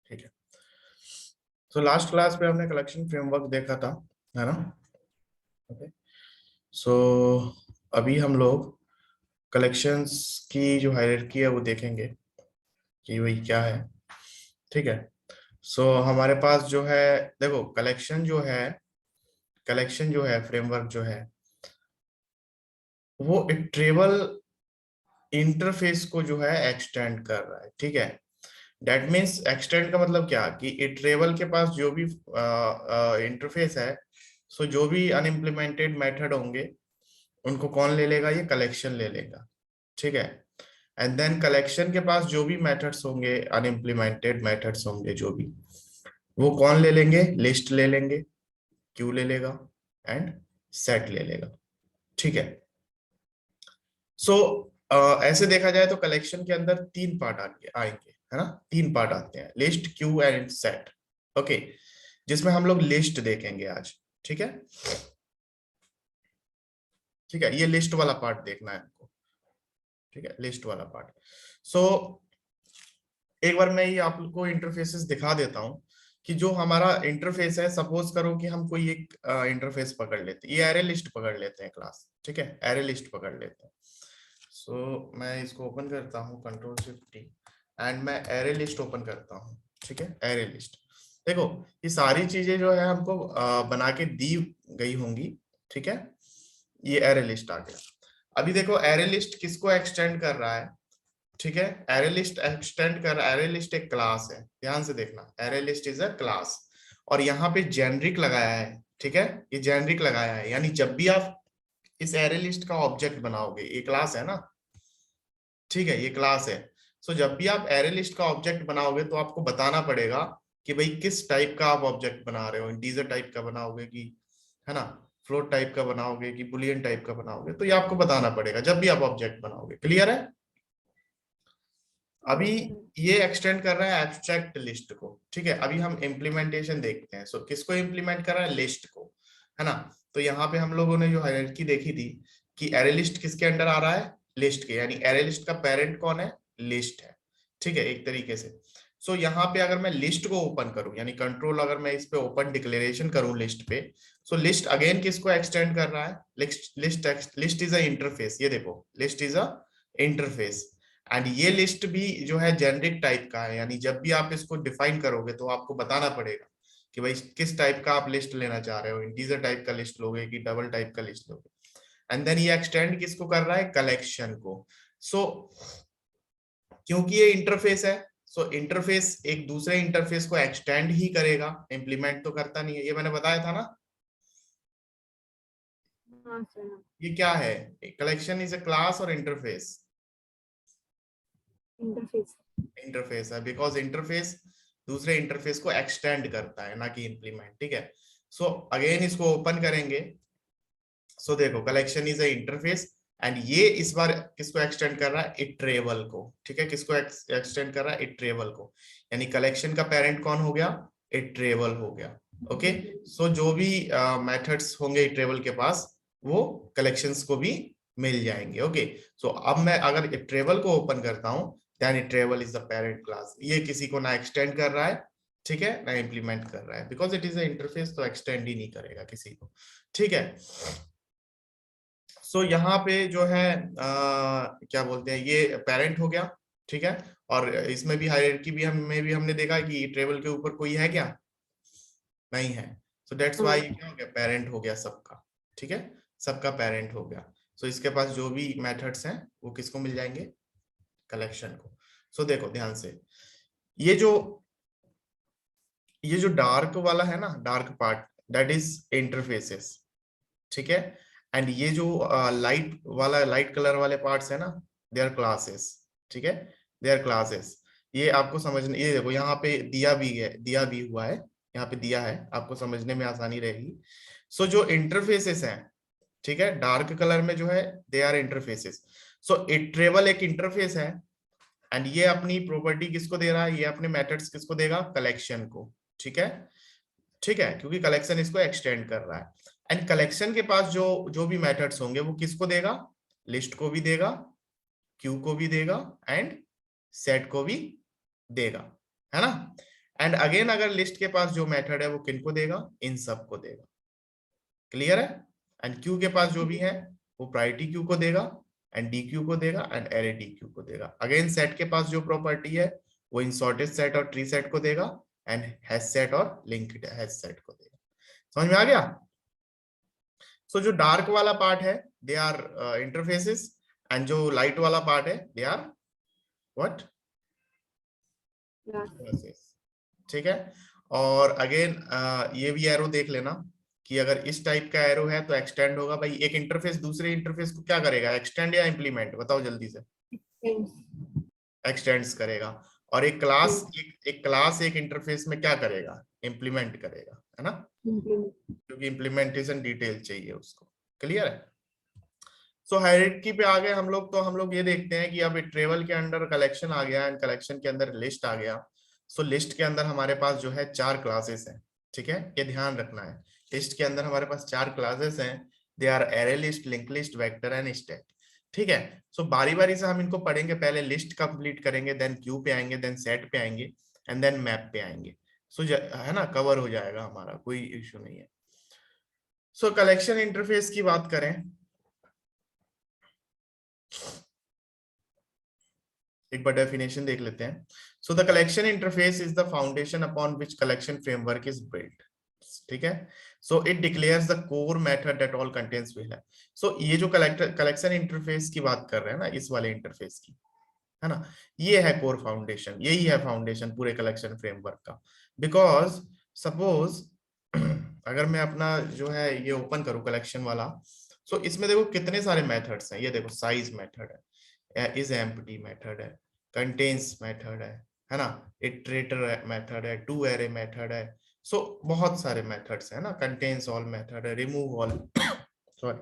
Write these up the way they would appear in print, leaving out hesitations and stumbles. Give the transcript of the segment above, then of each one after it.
ठीक है। तो लास्ट क्लास पे हमने कलेक्शन फ्रेमवर्क देखा था, है ना? ओके। सो अभी हम लोग कलेक्शंस की जो हायरार्की है वो देखेंगे कि वही क्या है। ठीक है। सो हमारे पास जो है, देखो कलेक्शन जो है फ्रेमवर्क जो है वो एक ट्रेबल इंटरफेस को जो है एक्सटेंड कर रहा है। ठीक है। दैट मीन्स एक्सटेंड का मतलब क्या कि इटरेबल के पास जो भी इंटरफेस है, सो जो भी अनइम्प्लीमेंटेड मेथड होंगे उनको कौन ले लेगा? ये कलेक्शन ले लेगा। ठीक है। एंड देन कलेक्शन के पास जो भी मेथड्स होंगे, अनइम्प्लीमेंटेड मेथड्स होंगे जो भी, वो कौन ले लेंगे? लिस्ट ले लेंगे, क्यू ले लेगा एंड सेट ले लेगा। ठीक है। सो ऐसे देखा जाए तो कलेक्शन के अंदर तीन पार्ट आएंगे, है ना? तीन पार्ट आते हैं, list, Q and set. Okay. जिसमें हम लोग लिस्ट देखेंगे आज। ठीक है। ठीक है, ये लिस्ट वाला पार्ट देखना है हमको। ठीक है, लिस्ट वाला पार्ट। सो एक बार मैं ये आपको इंटरफेसेस दिखा देता हूं कि जो हमारा इंटरफेस है, सपोज करो कि हम कोई एक इंटरफेस पकड़ लेते हैं, ये एरे लिस्ट पकड़ लेते हैं क्लास। ठीक है, एरे लिस्ट पकड़ लेते हैं। सो मैं इसको ओपन करता हूँ, Ctrl+Shift+T, एंड मैं एरे लिस्ट ओपन करता हूँ। ठीक है, एरे लिस्ट। देखो ये सारी चीजें जो है हमको बना के दी गई होंगी। ठीक है, ये एरे लिस्ट आ गया। अभी देखो एरे लिस्ट किसको एक्सटेंड कर रहा है? ठीक है, एरे लिस्ट एक्सटेंड कर, एरे लिस्ट एक क्लास है, ध्यान से देखना, array list is a class. और यहाँ पे जेनरिक लगाया है। ठीक है, ये जेनरिक लगाया है, यानी जब भी आप इस एरे लिस्ट का ऑब्जेक्ट बनाओगे, ये क्लास है ना? ठीक है, ये क्लास है। सो जब भी आप एरे लिस्ट का ऑब्जेक्ट बनाओगे तो आपको बताना पड़ेगा कि भाई किस टाइप का आप ऑब्जेक्ट बना रहे हो, इंटीजर टाइप का बनाओगे कि, है ना, फ्लोट टाइप का बनाओगे कि बुलियन टाइप का बनाओगे, तो ये आपको बताना पड़ेगा जब भी आप ऑब्जेक्ट बनाओगे। क्लियर है? अभी ये एक्सटेंड कर रहा है एब्स्ट्रैक्ट लिस्ट को। ठीक है, अभी हम इम्प्लीमेंटेशन देखते हैं। सो किसको इम्प्लीमेंट कर रहा है? लिस्ट को, है ना? तो यहाँ पे हम लोगों ने जो हायरार्की देखी थी कि एरे लिस्ट किसके अंडर आ रहा है? लिस्ट के, यानी एरे लिस्ट का पेरेंट कौन है? लिस्ट है। ठीक है, एक तरीके से। सो यहाँ पे अगर मैं लिस्ट को ओपन करूं, यानी कंट्रोल अगर मैं इस पे ओपन डिक्लेरेशन करूं लिस्ट पे, सो लिस्ट अगेन किसको एक्सटेंड कर रहा है? List is a interface. ये देखो, list is a interface. And ये लिस्ट भी जो है जेनरिक टाइप का है, यानी जब भी आप इसको डिफाइन करोगे तो आपको बताना पड़ेगा कि भाई किस टाइप का आप लिस्ट लेना चाह रहे हो, इंटीजर टाइप का लिस्ट लोगे कि डबल टाइप का लिस्ट लोगे। एंड देन ये एक्सटेंड किसको कर रहा है? कलेक्शन को। सो क्योंकि ये इंटरफेस है, सो इंटरफेस एक दूसरे इंटरफेस को एक्सटेंड ही करेगा, इंप्लीमेंट तो करता नहीं है, ये मैंने बताया था ना। हाँ सर। ये क्या है? कलेक्शन इज अ क्लास और इंटरफेस? इंटरफेस। इंटरफेस है, बिकॉज इंटरफेस दूसरे इंटरफेस को एक्सटेंड करता है, ना कि इंप्लीमेंट। ठीक है। सो अगेन इसको ओपन करेंगे। सो देखो, collection is a interface, and ये इस बार किसको एक्सटेंड कर रहा है? इटरेबल को। ठीक है, किसको एक्सटेंड कर रहा है? इटरेबल को। यानी कलेक्शन का पेरेंट कौन हो गया? इटरेबल हो गया। ओके। सो जो भी मेथड्स होंगे इटरेबल के पास, वो कलेक्शंस को भी मिल जाएंगे। ओके। सो अब मैं अगर इटरेबल को ओपन करता हूं, then iterable is the parent class. ये किसी को ना एक्सटेंड कर रहा है, ठीक है, ना इंप्लीमेंट कर रहा है, because it is a interface, तो एक्सटेंड ही नहीं करेगा किसी को। ठीक है। सो यहाँ पे जो है क्या बोलते हैं, ये पेरेंट हो गया। ठीक है। और इसमें भी हायरार्की भी हमें भी हमने देखा कि टेबल के ऊपर कोई है क्या? नहीं है। सो दैट्स व्हाई क्या हो गया? पेरेंट हो गया सबका। ठीक है, सबका पेरेंट हो गया। सो इसके पास जो भी मेथड्स हैं वो किसको मिल जाएंगे? कलेक्शन को। सो देखो ध्यान से, ये जो डार्क वाला है ना, dark part, that is interfaces. ठीक है। एंड ये जो लाइट वाला, लाइट कलर वाले पार्ट्स है ना, दे आर क्लासेस। ठीक है, दे आर क्लासेस। ये आपको समझने, ये देखो यहाँ पे दिया भी है, दिया भी हुआ है, यहाँ पे दिया है, आपको समझने में आसानी रहेगी। सो जो इंटरफेसेस हैं, ठीक है, डार्क कलर में जो है, they are interfaces. So iterable एक इंटरफेस है, एंड ये अपनी प्रॉपर्टी किसको दे रहा है? ये अपने मेथड्स किसको देगा? कलेक्शन को। ठीक है। ठीक है, क्योंकि कलेक्शन इसको एक्सटेंड कर रहा है। एंड कलेक्शन के पास जो जो भी मेथड्स होंगे वो किसको देगा? लिस्ट को भी देगा, क्यू को भी देगा, एंड सेट को भी देगा, है ना? एंड अगेन अगर लिस्ट के पास जो मेथड है वो किनको देगा, इन सब को देगा। क्लियर है? एंड क्यू के पास जो भी है वो प्रायोरिटी क्यू को देगा, एंड डी क्यू को देगा, एंड एरे डी क्यू को देगा। अगेन सेट के पास जो प्रॉपर्टी है वो इन सॉर्टेड सेट और ट्री सेट को देगा, एंड हैश सेट और लिंक्ड हैश सेट को देगा। समझ में आ गया? सो जो डार्क वाला पार्ट है दे आर इंटरफेसेस, एंड जो लाइट वाला पार्ट है दे आर व्हाट, क्लासेस। ठीक है? और अगेन ये भी एरो देख लेना कि अगर इस टाइप का एरो है तो एक्सटेंड होगा। भाई एक इंटरफेस दूसरे इंटरफेस को क्या करेगा, एक्सटेंड या इंप्लीमेंट, बताओ जल्दी से। एक्सटेंड्स करेगा। और एक क्लास एक क्लास एक इंटरफेस में क्या करेगा, इंप्लीमेंट करेगा, है ना, क्योंकि इंप्लीमेंटेशन डिटेल चाहिए उसको। क्लियर है? सो हायरार्की पे आ गए हम लोग। तो हम लोग ये देखते हैं कि अब ट्रेवल के अंदर कलेक्शन आ गया, एंड कलेक्शन के अंदर लिस्ट आ गया। सो लिस्ट के अंदर हमारे पास जो है 4 क्लासेस हैं। ठीक है, ये ध्यान रखना है। लिस्ट के अंदर हमारे पास 4 क्लासेस हैं। They are array list, link list, vector and stack. ठीक है, सो बारी बारी से हम इनको पढ़ेंगे। पहले लिस्ट कंप्लीट करेंगे, देन क्यू पे आएंगे, देन सेट पे आएंगे, एंड देन मैप पे आएंगे। सो है ना, कवर हो जाएगा हमारा, कोई इश्यू नहीं है। सो कलेक्शन इंटरफेस की बात करें, एक बार डेफिनेशन देख लेते हैं। So the collection interface is the foundation upon which collection framework is built. ठीक है, so it declares the core method that all contents will है। सो ये जो कलेक्शन इंटरफेस की बात कर रहे हैं ना, इस वाले इंटरफेस की, है ना, ये है कोर फाउंडेशन, यही है फाउंडेशन पूरे कलेक्शन फ्रेमवर्क का। बिकॉज सपोज अगर मैं अपना जो है ये ओपन करूं कलेक्शन वाला, सो इसमें देखो कितने सारे मेथड्स हैं। ये देखो साइज मेथड है, इज एम्प्टी मेथड है, कंटेन्स मेथड है ना, इटरेटर मेथड है, टू एरे मेथड है। सो बहुत सारे मेथड्स है ना, कंटेन्स ऑल मेथड है, रिमूव ऑल सॉरी।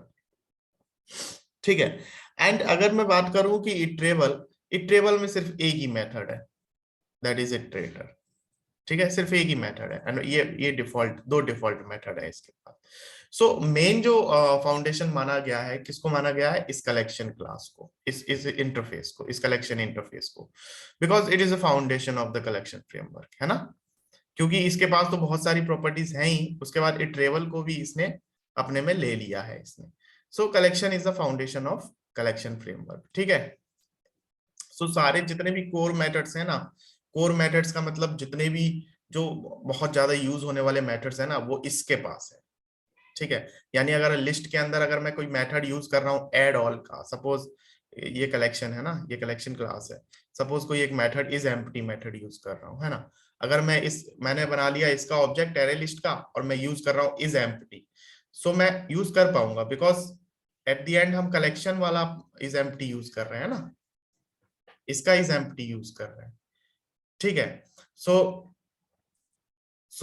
ठीक है, एंड अगर मैं बात करूं कि इटरेबल में सिर्फ एक ही मेथड है, दैट इज इटरेटर। ठीक है, सिर्फ एक ही मेथड है, एंड ये डिफॉल्ट, 2 डिफॉल्ट मेथड है इसके पास। सो मेन जो फाउंडेशन माना गया है, किसको माना गया है, इस कलेक्शन क्लास को, इस इंटरफेस को, इस कलेक्शन इंटरफेस को, because it is a foundation of the collection framework, है ना। क्योंकि इसके पास तो बहुत सारी प्रॉपर्टीज हैं ही, उसके बाद इटरेबल को भी इसने अपने में ले लिया है इसने। सो collection is the foundation of collection framework. ठीक है, सो सारे जितने भी कोर मेथड्स हैं ना, कोर मेथड्स का मतलब जितने भी जो बहुत ज्यादा यूज होने वाले मेथड्स हैं ना, वो इसके पास है। ठीक है, यानी अगर लिस्ट के अंदर अगर मैं कोई मेथड यूज कर रहा हूँ ऐड ऑल का, सपोज ये कलेक्शन है ना, ये कलेक्शन क्लास है, सपोज कोई एक method is empty method use कर रहा हूँ, है ना, अगर मैंने बना लिया इसका ऑब्जेक्ट एरे लिस्ट का, और मैं यूज कर रहा हूँ इज एम्प्टी, सो मैं यूज कर पाऊंगा, बिकॉज एट द एंड हम कलेक्शन वाला इज एम्प्टी यूज कर रहे हैं ना, इसका इज एम्प्टी यूज कर रहे हैं। ठीक है, so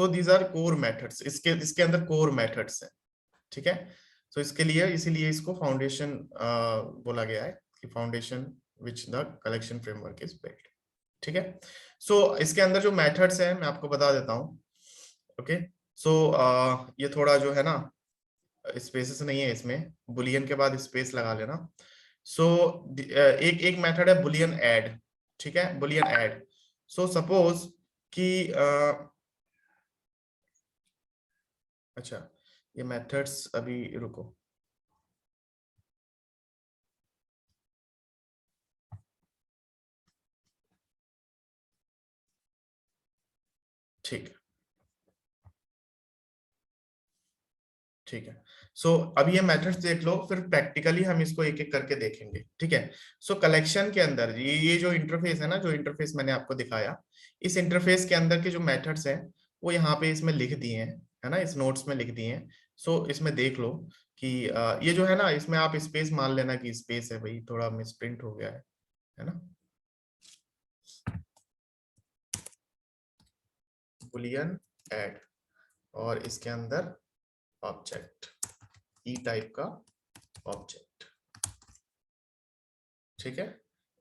these are core methods, इसके इसके अंदर कोर मेथड्स है। ठीक है, तो इसके लिए इसीलिए इसको फाउंडेशन बोला गया है, कि foundation which the collection framework is built. ठीक है, सो इसके अंदर जो मेथड्स हैं मैं आपको बता देता हूँ। ओके, सो ये थोड़ा जो है ना स्पेसेस नहीं है इसमें, बुलियन के बाद स्पेस लगा लेना। सो एक एक मेथड है बुलियन ऐड। ठीक है, बुलियन ऐड। सो सपोज कि अच्छा, ये मेथड्स अभी रुको, ठीक है, ठीक है। सो अब ये मेथड्स देख लो, फिर प्रैक्टिकली हम इसको एक एक करके देखेंगे। ठीक है, सो कलेक्शन के अंदर ये जो इंटरफेस है ना, जो इंटरफेस मैंने आपको दिखाया, इस इंटरफेस के अंदर के जो मेथड्स हैं वो यहाँ पे इसमें लिख दिए हैं, है ना, इस नोट्स में लिख दिए हैं। सो इसमें देख लो कि ये जो है ना, इसमें आप स्पेस मान लेना कि स्पेस है, भाई थोड़ा मिसप्रिंट हो गया है ना, बुलियन ऐड, और इसके अंदर ऑब्जेक्ट, ई टाइप का ऑब्जेक्ट। ठीक है,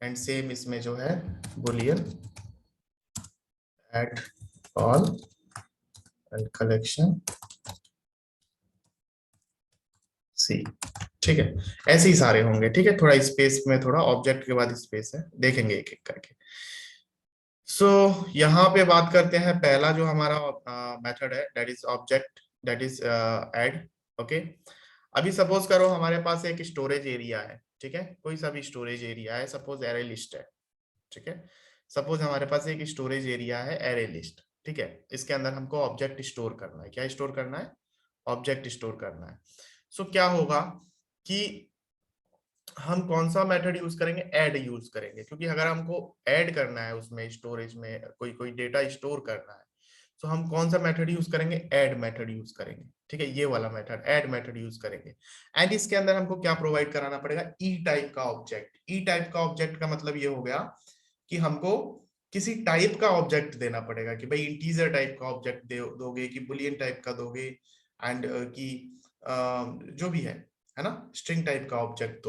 एंड सेम इसमें जो है boolean add all and collection C. ठीक है, ऐसे ही सारे होंगे। ठीक है, थोड़ा स्पेस में, थोड़ा ऑब्जेक्ट के बाद स्पेस है, देखेंगे एक एक करके। सो यहाँ पे बात करते हैं पहला जो हमारा मेथड है, that is object, that is add. Okay, अभी सपोज करो हमारे पास एक स्टोरेज एरिया है, ठीक है, कोई सा भी स्टोरेज एरिया है, सपोज एरे लिस्ट है, ठीक है। सपोज हमारे पास एक स्टोरेज एरिया है एरे लिस्ट, ठीक है। इसके अंदर हमको ऑब्जेक्ट स्टोर करना है। क्या स्टोर करना है? ऑब्जेक्ट स्टोर करना है। सो क्या होगा कि हम कौन सा मेथड यूज करेंगे? ऐड यूज करेंगे, क्योंकि अगर हमको ऐड करना है उसमें स्टोरेज में कोई कोई डेटा स्टोर करना है, तो हम कौन सा मेथड यूज करेंगे? ऐड मेथड यूज करेंगे, ठीक है, ये वाला मेथड ऐड मेथड यूज करेंगे। एंड इसके अंदर हमको क्या प्रोवाइड कराना पड़ेगा? ई टाइप का ऑब्जेक्ट। ई टाइप का ऑब्जेक्ट का मतलब ये हो गया कि हमको किसी टाइप का ऑब्जेक्ट देना पड़ेगा, कि भाई इंटीजर टाइप का ऑब्जेक्ट दोगे, कि बुलियन टाइप का दोगे, एंड कि जो भी है ना, स्ट्रिंग टाइप का ऑब्जेक्ट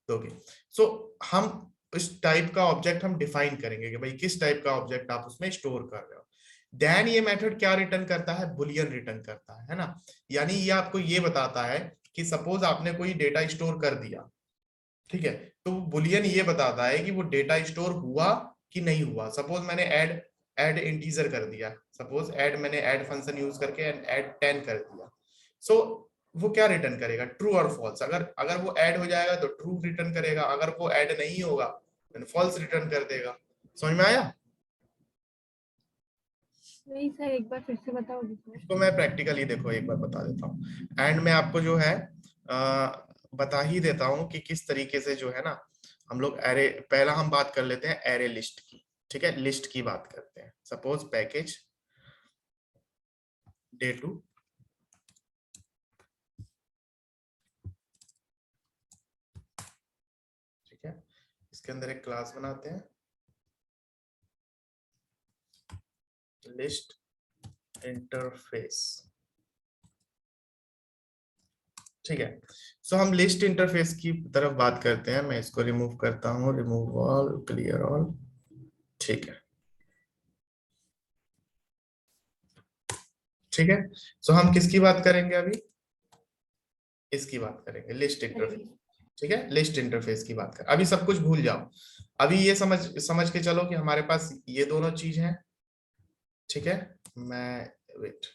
दोगे। सो हम इस टाइप का ऑब्जेक्ट हम डिफाइन करेंगे कि भाई किस टाइप का ऑब्जेक्ट आप उसमें स्टोर कर रहे हो। देन ये मेथड क्या रिटर्न करता है? बुलियन रिटर्न करता है ना। यानी ये आपको ये बताता है कि सपोज आपने कोई डेटा स्टोर कर दिया, ठीक है, तो बुलियन ये बताता है कि वो डेटा स्टोर हुआ कि नहीं हुआ। सपोज मैंने ऐड ऐड इंटीजर कर दिया, सपोज ऐड मैंने ऐड फंक्शन यूज करके ऐड 10 कर दिया। सो वो क्या रिटर्न करेगा? ट्रू और फॉल्स। अगर अगर वो ऐड हो जाएगा तो ट्रू रिटर्न करेगा, अगर वो ऐड नहीं होगा तो फॉल्स रिटर्न कर देगा। समझ में आया? नहीं सर, एक बार फिर से बताओगे सर? इसको मैं प्रैक्टिकली देखो एक बार बता देता हूँ, एंड मैं आपको जो है बता ही देता हूँ कि किस तरीके से जो है ना हम लोग एरे, पहला हम बात कर लेते हैं एरे लिस्ट की, ठीक है, लिस्ट की बात करते हैं। सपोज पैकेज डे 2, ठीक है, इसके अंदर एक क्लास बनाते हैं, लिस्ट इंटरफेस, ठीक है। सो हम लिस्ट इंटरफेस की तरफ बात करते हैं। मैं इसको रिमूव करता हूँ, रिमूव ऑल, क्लियर ऑल, ठीक है, ठीक है। सो हम किसकी बात करेंगे अभी? इसकी बात करेंगे, लिस्ट इंटरफेस, ठीक है, लिस्ट इंटरफेस की बात कर। अभी सब कुछ भूल जाओ, अभी ये समझ समझ के चलो कि हमारे पास ये दोनों चीज हैं, ठीक है। मैं वेट,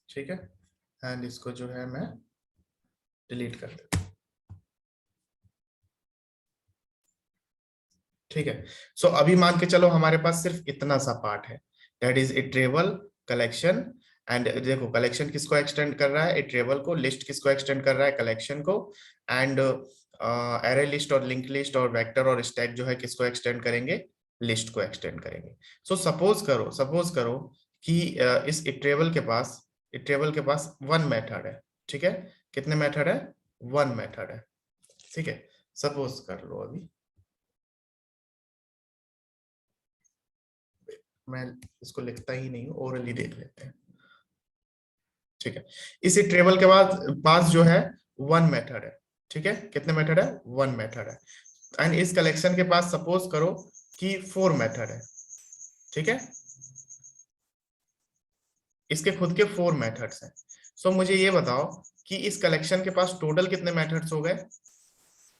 ठीक है, एंड इसको जो है मैं डिलीट कर देता हूं, ठीक है। सो अभी मान के चलो हमारे पास सिर्फ इतना सा पार्ट है, that is iterable, collection. And देखो कलेक्शन किसको एक्सटेंड कर रहा है? इटरेबल को। लिस्ट किसको एक्सटेंड कर रहा है? कलेक्शन को। एंड एरे लिस्ट और लिंक लिस्ट और वेक्टर और स्टैक जो है किसको एक्सटेंड करेंगे? लिस्ट को एक्सटेंड करेंगे। सो सपोज करो कि इस इटरेबल के पास वन मेथड है, ठीक है। कितने मेथड है? वन मेथड है, ठीक है। सपोज कर लो, अभी मैं इसको लिखता ही नहीं हूँ, ओरली देख लेते हैं, ठीक है। इस ट्रेबल के बाद पास जो है वन मेथड है, ठीक है। कितने मेथड है? वन मेथड है। एंड इस कलेक्शन के पास सपोज करो कि फोर मेथड है, ठीक है। इसके खुद के फोर मेथड्स हैं। सो मुझे ये बताओ कि इस कलेक्शन के पास टोटल कितने मेथड्स हो गए?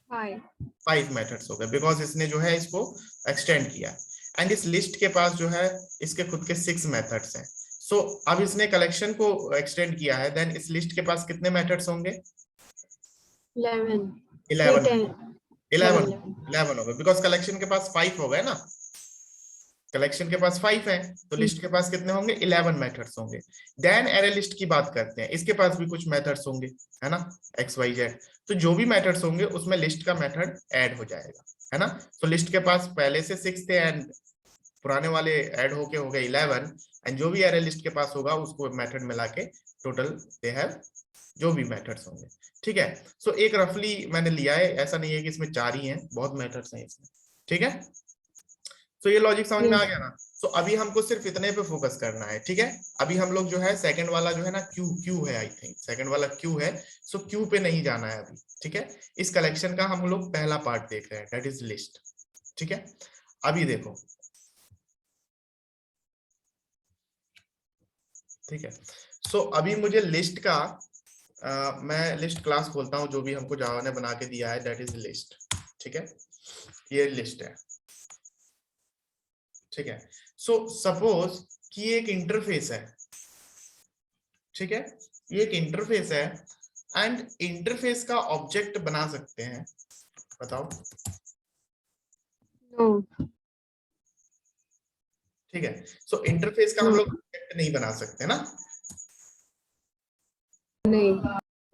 फाइव मेथड्स हो गए, बिकॉज इसने जो है इसको एक्सटेंड किया। एंड इस लिस्ट के पास जो है इसके खुद के सिक्स मेथड्स हैं। सो अब इसने कलेक्शन को एक्सटेंड किया है, देन इस लिस्ट के पास कितने मेथड्स होंगे? 11 11 11 11 11 हो गए, बिकॉज कलेक्शन के पास फाइव हो गए ना, कलेक्शन के पास फाइव है, तो लिस्ट के पास कितने होंगे? 11 मेथड्स होंगे। देन एरे लिस्ट की बात करते हैं, इसके पास भी कुछ मेथड्स होंगे, है ना, एक्स वाई जेड। तो जो भी मेथड्स होंगे उसमें लिस्ट का मेथड ऐड हो जाएगा, है ना। तो लिस्ट के पास पहले से 6 थे एंड पुराने वाले ऐड होके हो गए 11, एंड जो भी एरे लिस्ट के पास होगा उसको मेथड मिला के टोटल दे हैव जो भी मेथड्स होंगे, ठीक है। सो एक रफली मैंने लिया है, ऐसा नहीं है कि इसमें चार ही हैं, बहुत मेथड्स हैं इसमें, ठीक है। तो ये लॉजिक समझ में आ गया ना। सो अभी हमको सिर्फ इतने पे फोकस करना है, ठीक है। अभी हम लोग जो है सेकंड वाला जो है ना क्यू है, आई थिंक सेकंड वाला क्यू है। सो क्यू पे नहीं जाना है अभी, ठीक है। इस कलेक्शन का हम लोग पहला पार्ट देख रहे हैं, दैट इज लिस्ट, ठीक है। अभी देखो, ठीक है। सो अभी मुझे लिस्ट का मैं लिस्ट क्लास खोलता हूं, जो भी हमको जावा ने बना के दिया है, दैट इज लिस्ट, ठीक है। ये लिस्ट है, ठीक है। सो सपोज कि एक इंटरफेस है, ठीक है। ये एक इंटरफेस है एंड इंटरफेस का ऑब्जेक्ट बना सकते हैं, बताओ। नो। ठीक है। सो इंटरफेस का हम नो। लोग ऑब्जेक्ट नहीं बना सकते ना। नहीं।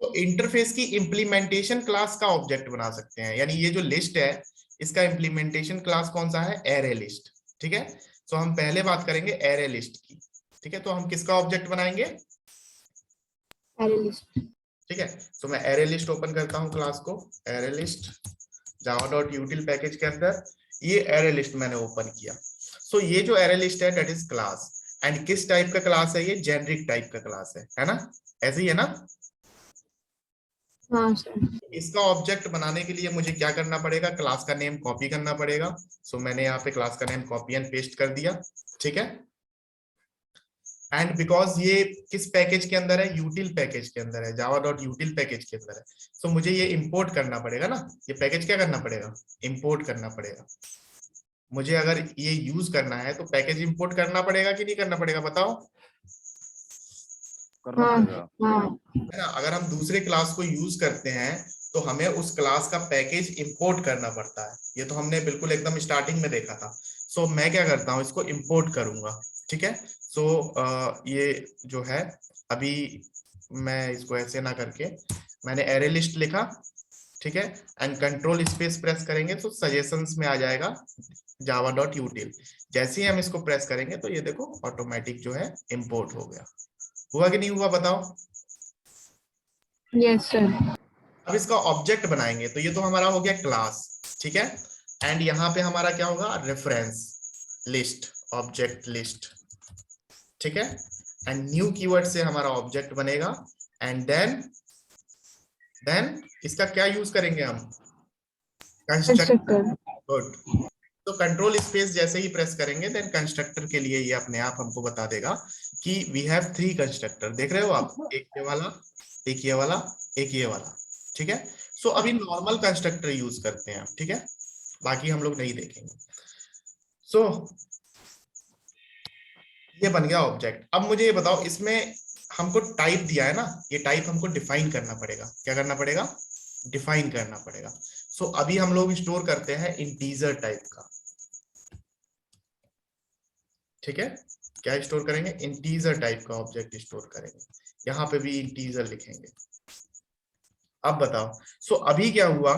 तो इंटरफेस की इंप्लीमेंटेशन क्लास का ऑब्जेक्ट बना सकते हैं, यानी ये जो लिस्ट है इसका इंप्लीमेंटेशन क्लास कौन सा है, एरे लिस्ट, ठीक है। तो हम पहले बात करेंगे एरे लिस्ट की, ठीक है। तो हम किसका ऑब्जेक्ट बनाएंगे, एरे लिस्ट। ठीक है। तो मैं एरे लिस्ट ओपन करता हूं क्लास को, एरे लिस्ट java.util पैकेज के अंदर ये एरे लिस्ट मैंने ओपन किया। सो ये जो एरे लिस्ट है दैट इज क्लास, एंड किस टाइप का क्लास है, ये जेनरिक टाइप का क्लास है ना, ऐसे ही है ना। हाँ सर। इसका ऑब्जेक्ट बनाने के लिए मुझे क्या करना पड़ेगा, क्लास का नेम कॉपी करना पड़ेगा। सो मैंने यहाँ पे क्लास का नेम कॉपी एंड पेस्ट कर दिया, ठीक है। एंड बिकॉज ये किस पैकेज के अंदर है, यूटिल पैकेज के अंदर है, java.util पैकेज के अंदर है। सो मुझे ये इंपोर्ट करना पड़ेगा ना, ये पैकेज क्या करना पड़ेगा, इंपोर्ट करना पड़ेगा। मुझे अगर ये यूज करना है तो पैकेज इंपोर्ट करना पड़ेगा कि नहीं करना पड़ेगा, बताओ। करना हाँ पड़ेगा। हाँ। है ना, अगर हम दूसरे क्लास को यूज करते हैं तो हमें उस क्लास का पैकेज इंपोर्ट करना पड़ता है। ये तो हमने बिल्कुल एकदम स्टार्टिंग में देखा था। सो मैं क्या करता हूँ, इसको इंपोर्ट करूंगा, ठीक है। सो ये जो है, अभी मैं इसको ऐसे ना करके मैंने एरे लिस्ट लिखा, ठीक है। एंड कंट्रोल स्पेस प्रेस करेंगे तो सजेशंस में आ जाएगा java.util। जैसे ही हम इसको प्रेस करेंगे तो ये देखो ऑटोमेटिक जो है इंपोर्ट हो गया। हुआ कि नहीं हुआ, बताओ। Yes sir. अब इसका ऑब्जेक्ट बनाएंगे तो ये तो हमारा हो गया क्लास, ठीक है। एंड यहाँ पे हमारा क्या होगा, रेफरेंस लिस्ट, ऑब्जेक्ट लिस्ट, ठीक है। एंड न्यू कीवर्ड से हमारा ऑब्जेक्ट बनेगा। एंड देन इसका क्या यूज करेंगे हम, कंस्ट्रक्टर। कंस्ट्रक्टर। गुड। तो कंट्रोल स्पेस जैसे ही प्रेस करेंगे देन कंस्ट्रक्टर के लिए ये अपने आप हमको बता देगा कि वी हैव 3 कंस्ट्रक्टर। देख रहे हो आप, एक ये वाला, एक ये वाला, एक ये वाला, ठीक है। सो अभी नॉर्मल कंस्ट्रक्टर यूज करते हैं, ठीक है, बाकी हम लोग नहीं देखेंगे। सो ये बन गया ऑब्जेक्ट। अब मुझे ये बताओ, इसमें हमको टाइप दिया है ना, ये टाइप हमको डिफाइन करना पड़ेगा। क्या करना पड़ेगा, डिफाइन करना पड़ेगा। सो अभी हम लोग स्टोर करते हैं इंटीजर टाइप का, ठीक है। क्या स्टोर करेंगे, इंटीजर टाइप का ऑब्जेक्ट स्टोर करेंगे। यहाँ पे भी इंटीजर लिखेंगे। अब बताओ, सो अभी क्या हुआ,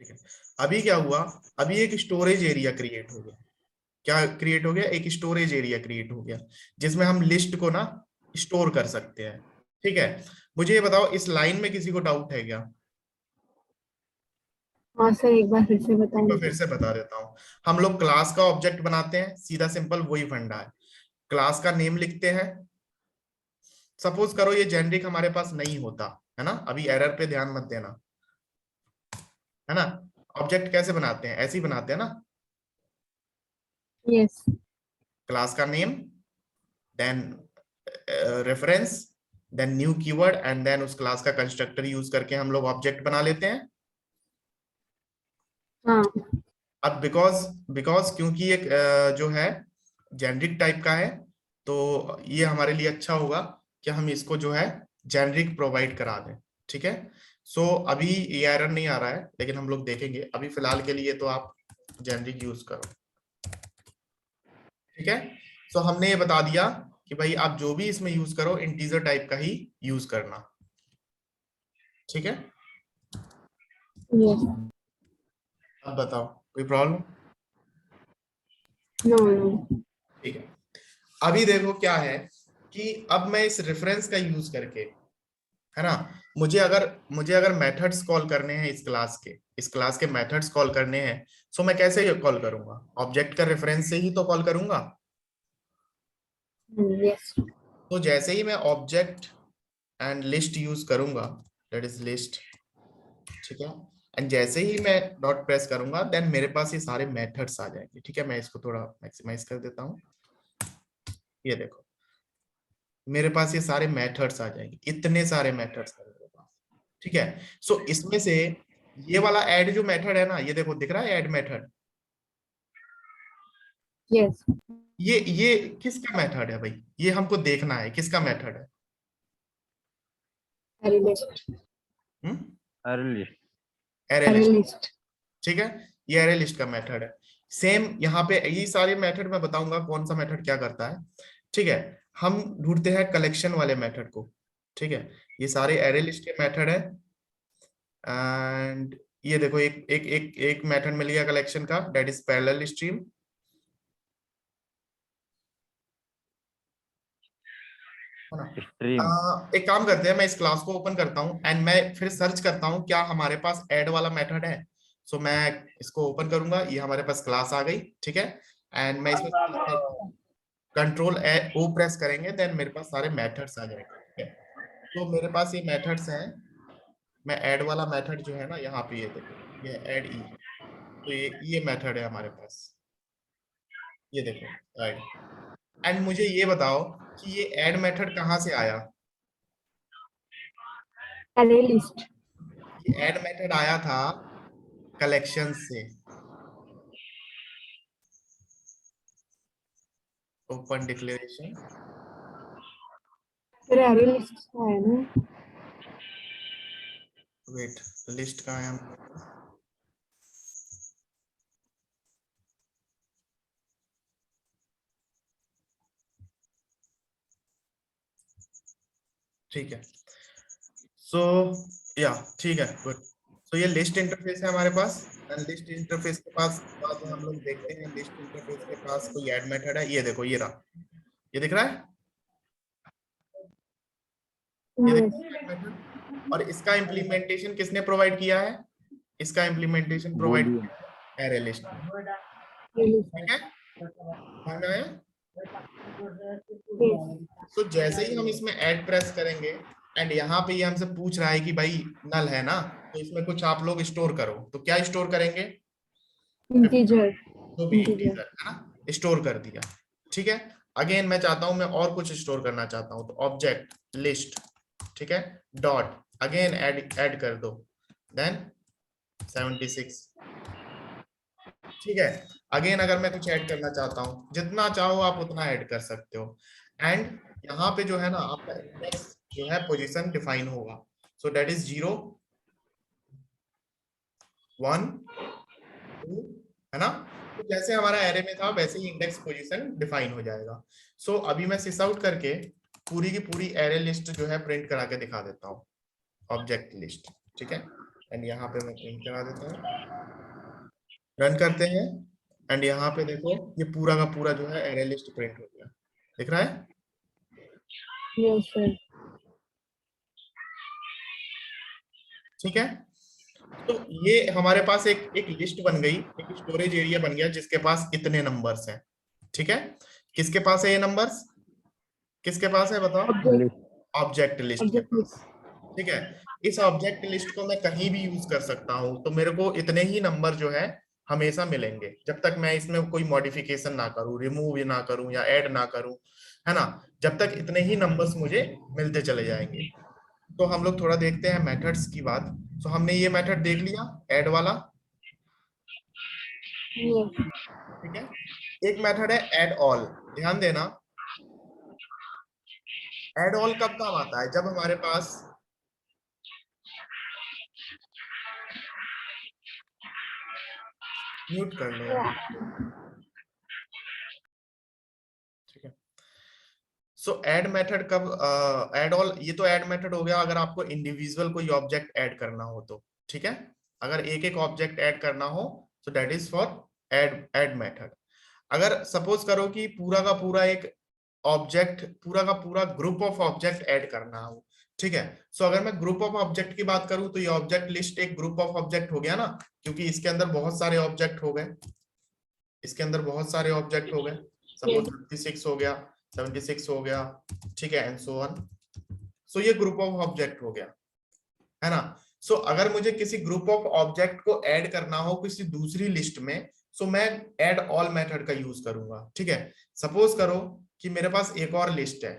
ठीक है। अभी क्या हुआ, अभी एक स्टोरेज एरिया क्रिएट हो गया। क्या क्रिएट हो गया, एक स्टोरेज एरिया क्रिएट हो गया जिसमें हम लिस्ट को ना स्टोर कर सकते हैं, ठीक है। मुझे ये बताओ, इस लाइन में किसी को डाउट है क्या। हाँ सर, एक बार फिर से तो बताएंगे। फिर से बता देता हूँ। हम लोग क्लास का ऑब्जेक्ट बनाते हैं, सीधा सिंपल वही फंडा है। क्लास का नेम लिखते हैं। सपोज करो ये जेनरिक हमारे पास नहीं होता, है ना, अभी एरर पे ध्यान मत देना, है ना। ऑब्जेक्ट कैसे बनाते हैं, ऐसे ही बनाते हैं ना, यस। क्लास का name, then reference, then new keyword, and then उस क्लास का कंस्ट्रक्टर यूज करके हम लोग ऑब्जेक्ट बना लेते हैं। हाँ। अब बिकॉज बिकॉज क्योंकि एक जो है जेनरिक टाइप का है, तो ये हमारे लिए अच्छा होगा कि हम इसको जो है जेनरिक प्रोवाइड करा दें, ठीक है। सो अभी ये एरर नहीं आ रहा है, लेकिन हम लोग देखेंगे। अभी फिलहाल के लिए तो आप जेनरिक यूज करो, ठीक है। सो हमने ये बता दिया कि भाई आप जो भी इसमें यूज करो इंटीजर टाइप का ही यूज करना, ठीक है। यस। अब बताओ, कोई प्रॉब्लम। No no. ठीक है। अभी देखो क्या है कि अब मैं इस रेफरेंस का यूज करके, है ना। मुझे अगर मेथड्स कॉल करने हैं इस क्लास के मेथड्स कॉल करने हैं, सो मैं कैसे कॉल करूंगा? ऑब्जेक्ट का रेफरेंस से ही तो कॉल करूंगा। Yes. तो जैसे ही मैं ऑब्जेक्ट एंड लिस्ट यूज करूंगा, दैट इज लिस्ट, ठीक है, एंड जैसे ही मैं डॉट प्रेस करूंगा देन मेरे पास ये सारे मेथड्स आ जाएंगे। ठीक है, मैं इसको थोड़ा मैक्सिमाइज कर देता हूँ। ये देखो मेरे पास ये सारे मेथड्स आ जाएंगे, इतने सारे मेथड्स है मेरे पास। ठीक है, सो इसमें से ये वाला ऐड जो मेथड है ना, ये देखो दिख रहा है ऐड मेथड। Yes. ये किसका मेथड है भाई? ये हमको देखना है किसका मेथड है। Array list. अरे list. Array Array list. list. ठीक है, ये एरे लिस्ट का मेथड है। सेम यहाँ पे ये सारे मेथड मैं बताऊंगा कौन सा मेथड क्या करता है। ठीक है, हम ढूंढते हैं कलेक्शन वाले मेथड को। ठीक है, ये सारे एरे लिस्ट के मेथड है। एंड ये देखो एक एक एक एक मेथड मिल गया कलेक्शन का, दैट इज पैरेलल स्ट्रीम। है ना। स्ट्रीम। एक काम करते हैं, मैं इस क्लास को ओपन करता हूँ एंड मैं फिर सर्च करता हूँ क्या हमारे पास ऐड वाला मेथड है। सो मैं इसको ओपन करूंगा, ये हमारे पास क्लास आ गई। ठीक है, एंड मैं इसमें कंट्रोल ओ प्रेस करेंगे देन मेरे पास सारे मेथड्स आ जाएंगे। ठीक है, तो मेरे पास ये मेथड्स हैं। मैं ऐड वाला मेथड जो है ना, यहाँ पे ये देखो ये ऐड ई, तो ये मेथड है हमारे पास। ये देखो ऐड। एंड मुझे ये बताओ कि ये ऐड मेथड कहाँ से आया? Array list. ये ऐड मेथड आया था कलेक्शन से। ओपन डिक्लेरेशन, फिर array list का है ना? वेट, लिस्ट कहाँ है हमारे पास? ठीक है, सो या ठीक है गुड। सो ये लिस्ट इंटरफेस है हमारे पास। लिस्ट इंटरफेस के पास बाद में हम लोग देखते हैं, लिस्ट इंटरफेस के पास कोई ऐड मेथड है। ये देखो ये रहा, ये दिख रहा है, ये Yes. देखो add method। और इसका इम्प्लीमेंटेशन किसने प्रोवाइड किया है? इसका इम्प्लीमेंटेशन प्रोवाइड बूलियन। किया है एरे लिस्ट। Array list. ठीक है, समझ में आया? Yes. तो जैसे ही हम इसमें ऐड प्रेस करेंगे एंड यहाँ पे ये हमसे पूछ रहा है कि भाई नल है ना, तो इसमें कुछ आप लोग स्टोर करो, तो क्या स्टोर करेंगे? Integer. जो भी Integer. इंटीजर है ना, स्टोर कर दिया। ठीक है, अगेन मैं चाहता हूं मैं और कुछ स्टोर करना चाहता हूं, तो ऑब्जेक्ट लिस्ट, ठीक है, डॉट अगेन ऐड कर दो, देन 76। ठीक है, अगेन अगर मैं कुछ ऐड करना चाहता हूं, जितना चाहो आप उतना ऐड कर सकते हो। एंड यहाँ पे जो है ना आपका इंडेक्स जो है पोजीशन डिफाइन होगा, सो दैट इज 0 1 2, है ना। तो जैसे हमारा एरे में था वैसे ही इंडेक्स पोजीशन डिफाइन हो जाएगा। सो अभी मैं सिस आउट करके पूरी की पूरी एरे लिस्ट जो है प्रिंट करा के दिखा देता हूँ, ऑब्जेक्ट लिस्ट। ठीक है, एंड यहाँ पे मैं प्रिंट करा देता हूँ, रन करते हैं एंड यहाँ पे देखो ये पूरा का पूरा जो है एरे लिस्ट प्रिंट हो गया, दिख रहा है। Yes, sir. ठीक है, तो ये हमारे पास एक लिस्ट बन गई, एक स्टोरेज एरिया बन गया जिसके पास इतने नंबर्स हैं। ठीक है, किसके पास है ये नंबर्स? किसके पास है बताओ? Object. ऑब्जेक्ट लिस्ट के Object पास। list. ठीक है, इस ऑब्जेक्ट लिस्ट को मैं कहीं भी यूज कर सकता हूं, तो मेरे को इतने ही नंबर जो है हमेशा मिलेंगे जब तक मैं इसमें कोई मॉडिफिकेशन ना करूं, रिमूव ना करूं या ऐड ना करूं, है ना। जब तक इतने ही नंबर्स मुझे मिलते चले जाएंगे। तो हम लोग थोड़ा देखते हैं मेथड्स की बात। तो हमने ये मेथड देख लिया ऐड वाला। Yes. ठीक है, एक मेथड है ऐड ऑल। ध्यान देना, ऐड ऑल कब काम आता है? जब हमारे पास म्यूट कर लो यार। ठीक है, सो ऐड मेथड कब, ऐड ऑल, ये तो ऐड मेथड हो गया अगर आपको इंडिविजुअल कोई ऑब्जेक्ट ऐड करना हो तो। ठीक है, अगर एक एक ऑब्जेक्ट ऐड करना हो तो that is for add method. अगर सपोज करो कि पूरा का पूरा एक ऑब्जेक्ट, पूरा का पूरा ग्रुप ऑफ ऑब्जेक्ट ऐड करना हो, ठीक है। सो अगर मैं ग्रुप ऑफ ऑब्जेक्ट की बात करूं तो ये ऑब्जेक्ट लिस्ट एक ग्रुप ऑफ ऑब्जेक्ट हो गया ना, क्योंकि इसके अंदर बहुत सारे ऑब्जेक्ट हो गए, इसके अंदर बहुत सारे ऑब्जेक्ट हो गए, सपोज 76 हो गया, 76 हो गया, ठीक है, एंड सो ऑन। सो ये ग्रुप ऑफ ऑब्जेक्ट हो गया, है ना। सो अगर मुझे किसी ग्रुप ऑफ ऑब्जेक्ट को ऐड करना हो किसी दूसरी लिस्ट में, सो मैं ऐड ऑल मेथड का यूज करूंगा, ठीक है। सपोज करो कि मेरे पास एक और लिस्ट है,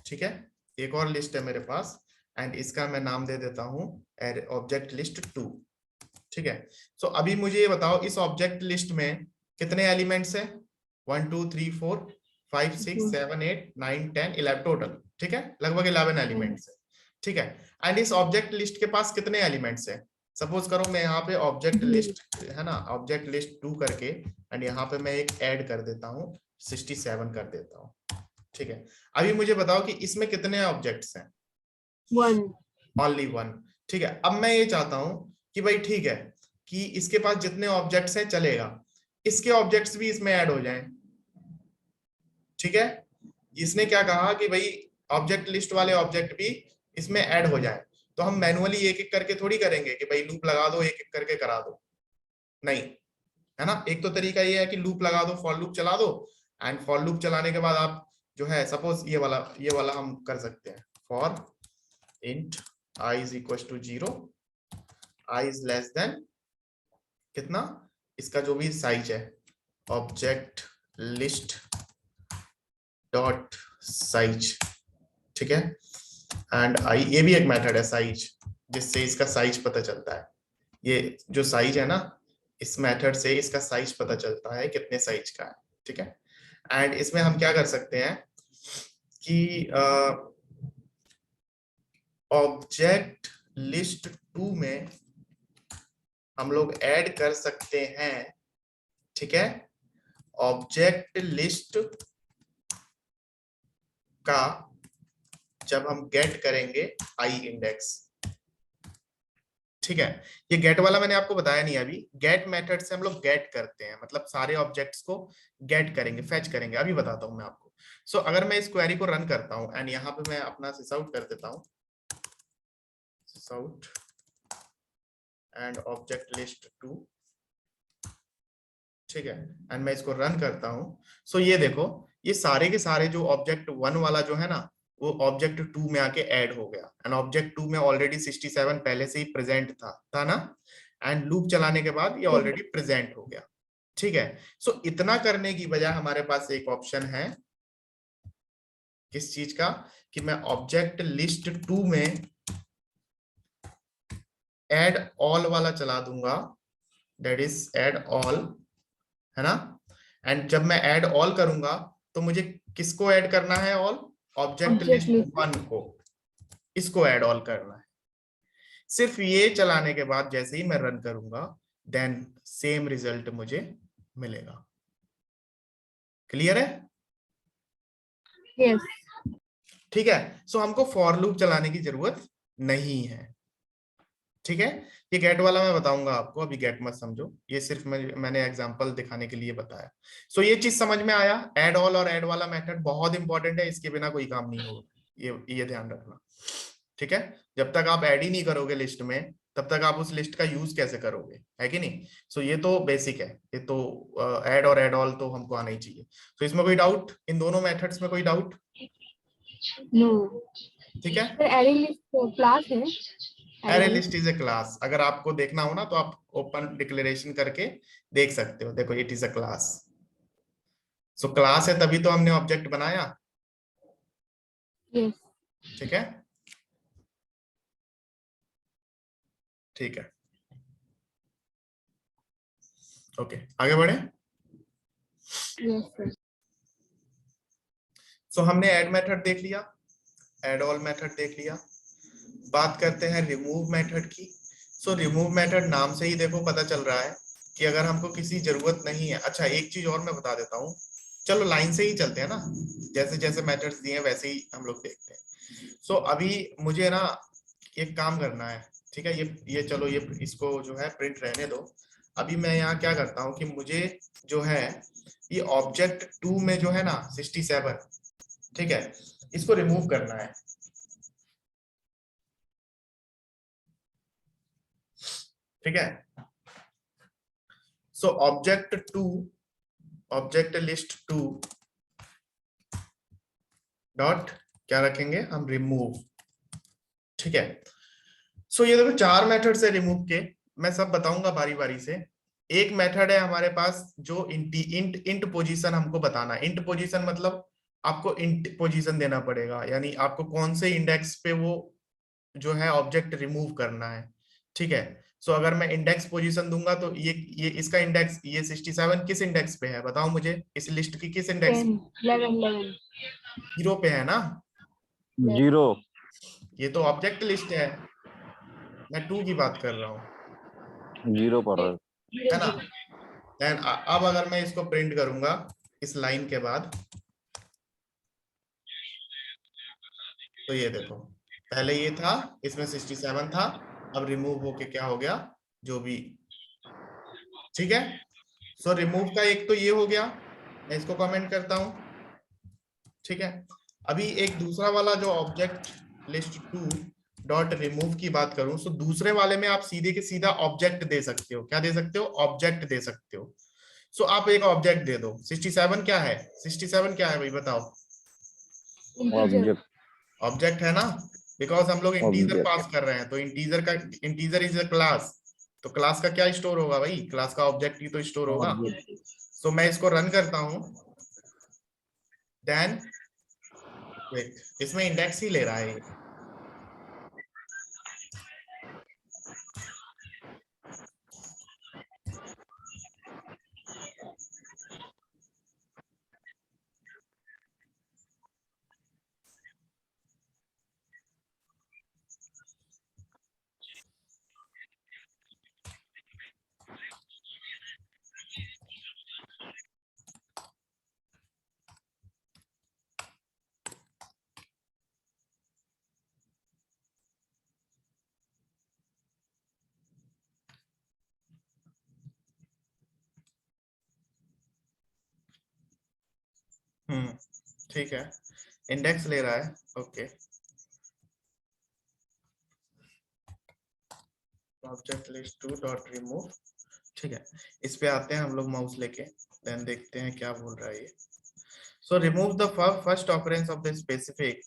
ठीक है, एक और लिस्ट है मेरे पास, एंड इसका मैं नाम दे देता हूं ऑब्जेक्ट लिस्ट 2, ठीक है। सो अभी मुझे ये बताओ इस ऑब्जेक्ट लिस्ट में कितने एलिमेंट्स है, 1 2 3 4 5 6 7 8 9 10 11 टोटल, ठीक है, लगभग 11 एलिमेंट्स है, ठीक है। एंड इस ऑब्जेक्ट लिस्ट के पास कितने एलिमेंट्स है, सपोज करो मैं यहाँ पे ऑब्जेक्ट लिस्ट है ना, ऑब्जेक्ट लिस्ट 2 करके एंड यहाँ पे मैं एक ऐड कर देता हूँ 67 कर देता हूँ, ठीक है। अभी मुझे बताओ कि इसमें कितने ऑब्जेक्ट्स हैं, 1, ओनली 1, ठीक है। अब मैं ये चाहता हूं कि भाई ठीक है कि इसके पास जितने ऑब्जेक्ट्स हैं चलेगा, इसके ऑब्जेक्ट्स भी इसमें ऐड हो जाएं, ठीक है। इसने क्या कहा कि भाई ऑब्जेक्ट लिस्ट वाले ऑब्जेक्ट भी इसमें ऐड हो जाए, तो हम मैनुअली एक एक करके थोड़ी करेंगे कि भाई लूप लगा दो एक एक करके करा दो, नहीं, है ना। एक तो तरीका ये है कि लूप लगा दो, फॉर लूप चला दो, एंड फॉर लूप चलाने के बाद आप जो है सपोज ये वाला हम कर सकते हैं, for int i is equals to 0, i is less than कितना, इसका जो भी साइज है, ऑब्जेक्ट लिस्ट डॉट साइज, ठीक है, एंड i, ये भी एक मेथड है साइज, जिससे इसका साइज पता चलता है, ये जो साइज है ना, इस मेथड से इसका साइज पता चलता है कितने साइज का है, ठीक है। एंड इसमें हम क्या कर सकते हैं कि ऑब्जेक्ट लिस्ट 2 में हम लोग ऐड कर सकते हैं, ठीक है, ऑब्जेक्ट लिस्ट का जब हम गेट करेंगे आई इंडेक्स, ठीक है। ये गेट वाला मैंने आपको बताया नहीं अभी, गेट मेथड से हम लोग गेट करते हैं, मतलब सारे ऑब्जेक्ट्स को गेट करेंगे, फेच करेंगे, अभी बताता हूं मैं आपको। सो अगर मैं इस क्वेरी को रन करता हूं एंड यहाँ पे मैं अपना सिसआउट कर देता हूं, सिसआउट एंड ऑब्जेक्ट लिस्ट 2, ठीक है, एंड मैं इसको रन करता हूं। सो ये देखो ये सारे के सारे जो ऑब्जेक्ट 1 वाला जो है ना, वो ऑब्जेक्ट 2 में आके ऐड हो गया, एंड ऑब्जेक्ट 2 में ऑलरेडी 67 पहले से ही प्रेजेंट था ना, एंड लूप चलाने के बाद ये ऑलरेडी प्रेजेंट हो गया, ठीक है। सो इतना करने की बजाय हमारे पास एक ऑप्शन है, किस चीज का, कि मैं ऑब्जेक्ट लिस्ट 2 में ऐड ऑल वाला चला दूंगा, दैट इज ऐड ऑल, है ना। एंड जब मैं ऐड ऑल करूंगा तो मुझे किसको ऐड करना है, ऑल ऑब्जेक्ट लिस्ट 1 को, इसको ऐड ऑल करना है। सिर्फ ये चलाने के बाद जैसे ही मैं रन करूंगा देन सेम रिजल्ट मुझे मिलेगा। क्लियर है? यस, ठीक है। सो हमको फॉर लूप चलाने की जरूरत नहीं है, ठीक है। ये गेट वाला मैं बताऊंगा आपको, अभी गेट मत समझो, ये सिर्फ मैंने एग्जांपल दिखाने के लिए बताया। सो ये चीज समझ में आया, ऐड ऑल और ऐड वाला मेथड बहुत इंपॉर्टेंट है, इसके बिना कोई काम नहीं होगा, ये ध्यान रखना, ठीक है। जब तक आप ऐड ही नहीं करोगे लिस्ट में, तब तक आप उस लिस्ट का यूज कैसे करोगे, है कि नहीं। सो ये तो बेसिक है, ये तो ऐड और ऐड ऑल तो हमको आना ही चाहिए। तो इसमें कोई डाउट, इन दोनों मेथड्स में कोई डाउट? नो, ठीक है। एरे लिस्ट क्लास है, array list is a class, अगर आपको देखना हो ना तो आप ओपन डिक्लेरेशन करके देख सकते हो, देखो it is a class. So class है तभी तो हमने ऑब्जेक्ट बनाया, यस, ठीक है, ठीक है, ओके, आगे बढ़े। यस सर, सो हमने ऐड मेथड देख लिया, ऐड ऑल मेथड देख लिया, बात करते हैं रिमूव मेथड की। सो रिमूव मेथड नाम से ही देखो पता चल रहा है कि अगर हमको किसी जरूरत नहीं है। अच्छा एक चीज और मैं बता देता हूँ, चलो लाइन से ही चलते हैं ना, जैसे जैसे मेथड्स दिए वैसे ही हम लोग देखते हैं। सो अभी मुझे ना एक काम करना है, ठीक है, ये चलो ये इसको जो है प्रिंट रहने दो। अभी मैं यहाँ क्या करता हूँ कि मुझे जो है ये ऑब्जेक्ट 2 में जो है ना 67, ठीक है, इसको रिमूव करना है, ठीक है। सो ऑब्जेक्ट लिस्ट 2 डॉट क्या रखेंगे हम, रिमूव। ठीक है। सो ये देखो 4 मेथड्स है रिमूव के, मैं सब बताऊंगा बारी बारी से। एक मेथड है हमारे पास जो इंट पोजीशन हमको बताना है। इंट पोजीशन मतलब आपको इंट पोजीशन देना पड़ेगा, यानी आपको कौन से इंडेक्स पे वो जो है ऑब्जेक्ट रिमूव करना है। ठीक है। सो अगर मैं इंडेक्स पोजीशन दूंगा तो ये इसका इंडेक्स, ये 67 किस इंडेक्स पे है बताओ मुझे, इस लिस्ट की किस इंडेक्स 10, 11, 0 पे है ना। 0 ये तो ऑब्जेक्ट लिस्ट है, मैं 2 की बात कर रहा हूँ, 0 पर है। है ना। देन अब अगर मैं इसको प्रिंट करूंगा इस लाइन के बाद, तो ये देखो पहले ये था, इसमें 67 था, अब रिमूव होके क्या हो गया, जो भी। ठीक है। सो रिमूव का एक तो ये हो गया, मैं इसको कमेंट करता हूं। ठीक है। अभी एक दूसरा वाला जो ऑब्जेक्ट लिस्ट 2 डॉट रिमूव की बात करूं, सो दूसरे वाले में आप सीधे के सीधा ऑब्जेक्ट दे सकते हो। क्या दे सकते हो, ऑब्जेक्ट दे सकते हो। सो आप एक ऑब्जेक्ट दे दो। 67 क्या है, 67 क्या है भाई बताओ, integer, ऑब्जेक्ट है ना, बिकॉज हम लोग इंटीजर Object. पास कर रहे हैं, तो इंटीजर इज अ क्लास, तो क्लास का क्या स्टोर होगा भाई, क्लास का ऑब्जेक्ट ही तो स्टोर होगा। सो मैं इसको रन करता हूं, देन इसमें इंडेक्स ही ले रहा है ये। ठीक है, इंडेक्स ले रहा है, okay. Object list 2 dot remove. ठीक है, इस पे आते हैं हम लोग माउस लेके, देन देखते हैं क्या बोल रहा है ये। So remove the first occurrence of the specific,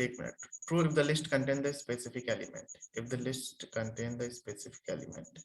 एक मिनट, true if the list contain the specific element, if the list contain the specific element.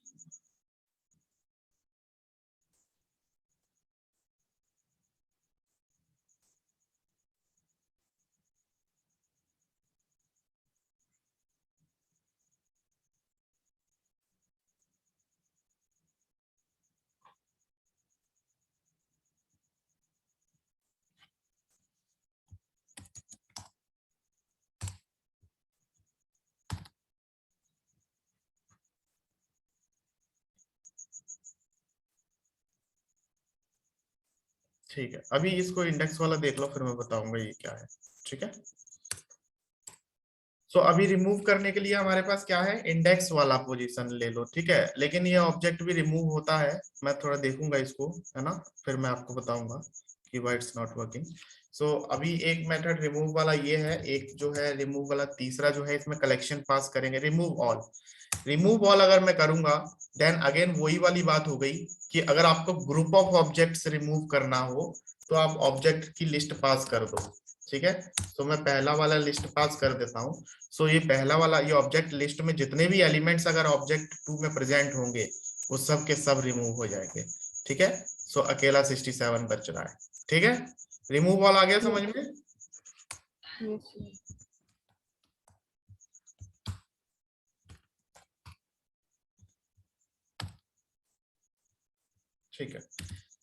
ठीक है, अभी इसको इंडेक्स वाला देख लो, फिर मैं बताऊंगा ये क्या है। ठीक है। सो अभी रिमूव करने के लिए हमारे पास क्या है, इंडेक्स वाला पोजीशन ले लो। ठीक है, लेकिन ये ऑब्जेक्ट भी रिमूव होता है, मैं थोड़ा देखूंगा इसको, है ना, फिर मैं आपको बताऊंगा कि व्हाई इट्स नॉट वर्किंग। सो अभी एक मेथड रिमूव वाला ये है, एक जो है रिमूव वाला तीसरा जो है, इसमें कलेक्शन पास करेंगे, रिमूव ऑल। रिमूव ऑल अगर मैं करूंगा, देन अगेन वही वाली बात हो गई कि अगर आपको ग्रुप ऑफ ऑब्जेक्ट्स रिमूव करना हो तो आप ऑब्जेक्ट की लिस्ट पास कर दो। ठीक है, तो मैं पहला वाला लिस्ट पास कर देता हूँ। सो ये पहला वाला, ये ऑब्जेक्ट लिस्ट में जितने भी एलिमेंट्स अगर ऑब्जेक्ट 2 में प्रेजेंट होंगे वो सब के सब रिमूव हो जाएंगे। ठीक है। सो अकेला 67 बच रहा है। ठीक है, रिमूव ऑल आ गया समझ में। yes, yes. ठीक है,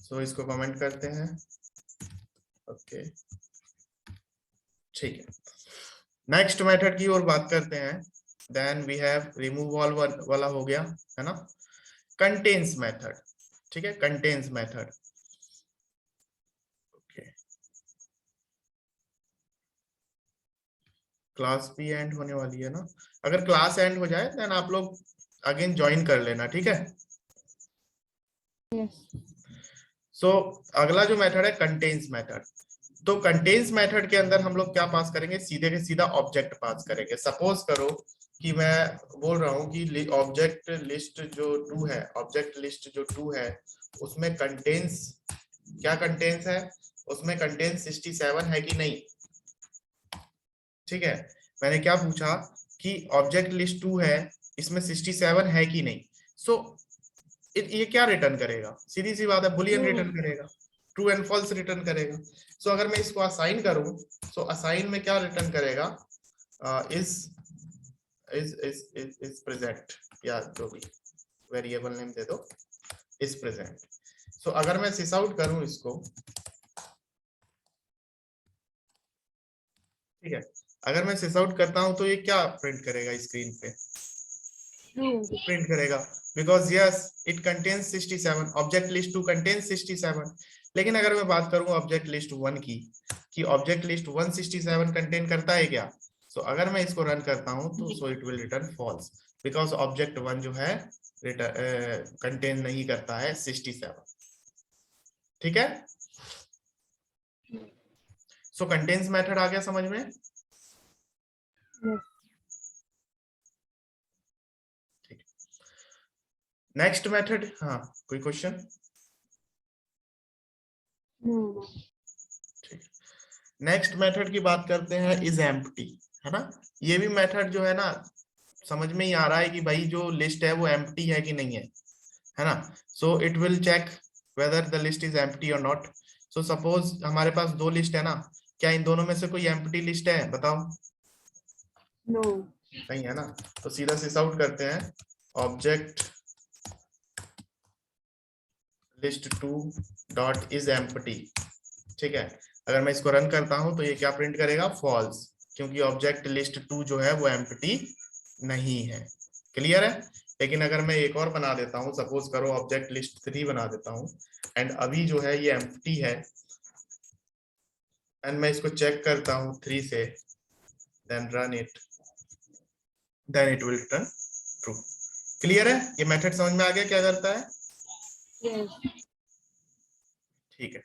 सो इसको कमेंट करते हैं, ओके। ठीक है, नेक्स्ट मेथड की ओर बात करते हैं। Then we have remove all वाला हो गया, है ना। कंटेन्स मेथड, ठीक है, कंटेन्स मेथड, ओके। क्लास भी एंड होने वाली है ना, अगर क्लास एंड हो जाए देन आप लोग अगेन ज्वाइन कर लेना। ठीक है। Yes. सो अगला जो मेथड है कंटेन्स मेथड। तो कंटेन्स मेथड के अंदर हम लोग क्या पास करेंगे, सीधे के सीधा ऑब्जेक्ट पास करेंगे। सपोज करो कि मैं बोल रहा हूँ कि ऑब्जेक्ट लिस्ट जो 2 है, ऑब्जेक्ट लिस्ट जो 2 है उसमें कंटेंस, क्या कंटेंस है उसमें, कंटेंस 67 है कि नहीं। ठीक है, मैंने क्या पूछा कि ऑब्जेक्ट लिस्ट 2 है, इसमें 67 है कि नहीं। सो ये क्या रिटर्न करेगा, सीधी सी बात है, बुलियन रिटर्न करेगा, ट्रू एंड फॉल्स रिटर्न करेगा। सो अगर मैं इसको असाइन करूं, सो असाइन में क्या रिटर्न करेगा, इज प्रेजेंट, या जो भी वेरिएबल नेम दे दो, इज प्रेजेंट। सो अगर मैं सिस आउट करूं इसको, ठीक है, अगर मैं सिस आउट करता हूं तो ये क्या प्रिंट करेगा स्क्रीन पे, प्रिंट करेगा, because yes it contains 67, object list 2 contains 67। लेकिन अगर मैं बात करूं ऑब्जेक्ट लिस्ट 1 की, कि ऑब्जेक्ट लिस्ट 1 67 कंटेन करता है क्या, सो अगर मैं इसको रन करता हूं तो so it will return false, because object 1 जो है कंटेन नहीं करता है 67। ठीक है, सो कंटेन्स मेथड आ गया समझ में। नेक्स्ट मेथड, हाँ कोई क्वेश्चन। ठीक, नेक्स्ट मेथड की बात करते हैं, इज एम्प्टी, है ना। ये भी मेथड जो है ना समझ में ही आ रहा है कि भाई जो लिस्ट है वो एम्प्टी है कि नहीं है ना। So it will check whether the list is empty और नॉट। सो सपोज हमारे पास 2 लिस्ट है ना, क्या इन दोनों में से कोई एम्प्टी लिस्ट है, बताओ। नो, नहीं है ना, तो सीधा सिस आउट करते हैं, object list 2 dot is empty. ठीक है, अगर मैं इसको रन करता हूं तो ये क्या प्रिंट करेगा, फॉल्स, क्योंकि ऑब्जेक्ट लिस्ट 2 जो है वो एम्प्टी नहीं है। क्लियर है। लेकिन अगर मैं एक और बना देता हूं, सपोज करो ऑब्जेक्ट लिस्ट 3 बना देता हूं, एंड अभी जो है ये एम्प्टी है, एंड मैं इसको चेक करता हूं 3 से, then run it, then it will return true. Clear है, ये मेथड समझ में आ गया क्या करता है। यस, ठीक है,